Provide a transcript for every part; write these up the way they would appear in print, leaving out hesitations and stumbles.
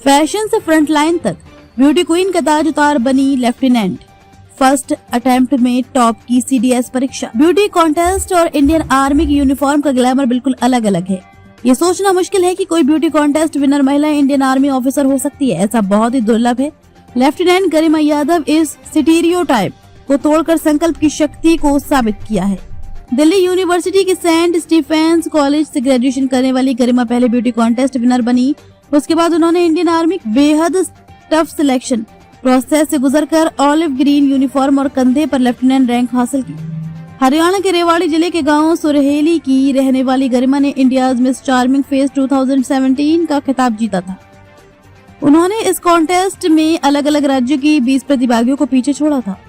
Fashion से front line तक beauty queen का ताज उतार बनी लेफ्टिनेंट। फर्स्ट अटेम्प्ट में टॉप की CDS परीक्षा। ब्यूटी कॉन्टेस्ट और इंडियन आर्मी की यूनिफॉर्म का ग्लैमर बिल्कुल अलग अलग है। ये सोचना मुश्किल है कि कोई ब्यूटी कॉन्टेस्ट विनर महिला इंडियन आर्मी ऑफिसर हो सकती है, ऐसा बहुत ही दुर्लभ है। लेफ्टिनेंट गरिमा यादव इस स्टीरियोटाइप को तोड़कर संकल्प की शक्ति को साबित किया है। दिल्ली यूनिवर्सिटी के सेंट स्टीफेंस कॉलेज से ग्रेजुएशन करने वाली गरिमा पहले ब्यूटी कॉन्टेस्ट विनर बनी। उसके बाद उन्होंने इंडियन आर्मी बेहद टफ सिलेक्शन प्रोसेस से गुजरकर ऑलिव ग्रीन यूनिफॉर्म और कंधे पर लेफ्टिनेंट रैंक हासिल की। हरियाणा के रेवाड़ी जिले के गांव सुरहेली की रहने वाली गरिमा ने इंडियाज मिस चार्मिंग फेस 2017 का खिताब जीता था। उन्होंने इस कॉन्टेस्ट में अलग अलग राज्यों की 20 प्रतिभागियों को पीछे छोड़ा था।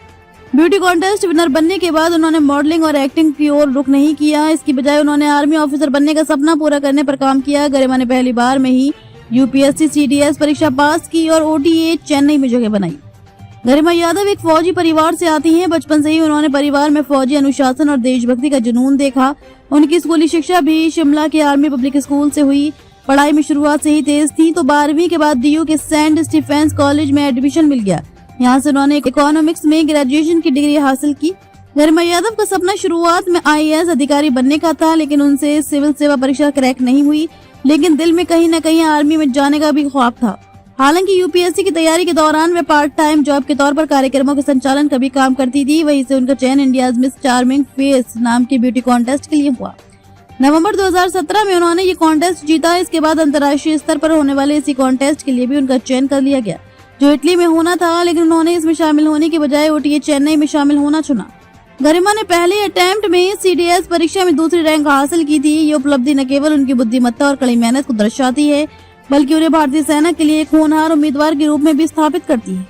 ब्यूटी कॉन्टेस्ट विनर बनने के बाद उन्होंने मॉडलिंग और एक्टिंग की ओर रुख नहीं किया। इसकी बजाय उन्होंने आर्मी ऑफिसर बनने का सपना पूरा करने पर काम किया। गरिमा ने पहली बार में ही UPSC CDS परीक्षा पास की और OTA चेन्नई में जगह बनाई। गरिमा यादव एक फौजी परिवार से आती हैं। बचपन से ही उन्होंने परिवार में फौजी अनुशासन और देशभक्ति का जुनून देखा। उनकी स्कूली शिक्षा भी शिमला के आर्मी पब्लिक स्कूल से हुई। पढ़ाई में शुरुआत से ही तेज थी, तो 12वीं के बाद DU के सेंट स्टीफेंस कॉलेज में एडमिशन मिल गया। यहाँ से उन्होंने इकोनॉमिक्स में ग्रेजुएशन की डिग्री हासिल की। गरिमा यादव का सपना शुरुआत में IAS अधिकारी बनने का था, लेकिन उनसे सिविल सेवा परीक्षा क्रैक नहीं हुई। लेकिन दिल में कहीं न कहीं आर्मी में जाने का भी ख्वाब था। हालांकि UPSC की तैयारी के दौरान वे पार्ट टाइम जॉब के तौर पर कार्यक्रमों के संचालन का भी काम करती थी। वहीं से उनका चयन इंडियाज मिस चार्मिंग फेस नाम के ब्यूटी कॉन्टेस्ट के लिए हुआ। नवंबर 2017 में उन्होंने ये कॉन्टेस्ट जीता। इसके बाद अंतर्राष्ट्रीय स्तर पर होने वाले इसी कॉन्टेस्ट के लिए भी उनका चयन कर लिया गया, जो इटली में होना था, लेकिन उन्होंने इसमें शामिल होने के बजाय OTA चेन्नई में शामिल होना चुना। गरिमा ने पहले अटेम्प्ट में CDS परीक्षा में दूसरी रैंक हासिल की थी। ये उपलब्धि न केवल उनकी बुद्धिमत्ता और कड़ी मेहनत को दर्शाती है, बल्कि उन्हें भारतीय सेना के लिए एक होनहार उम्मीदवार के रूप में भी स्थापित करती है।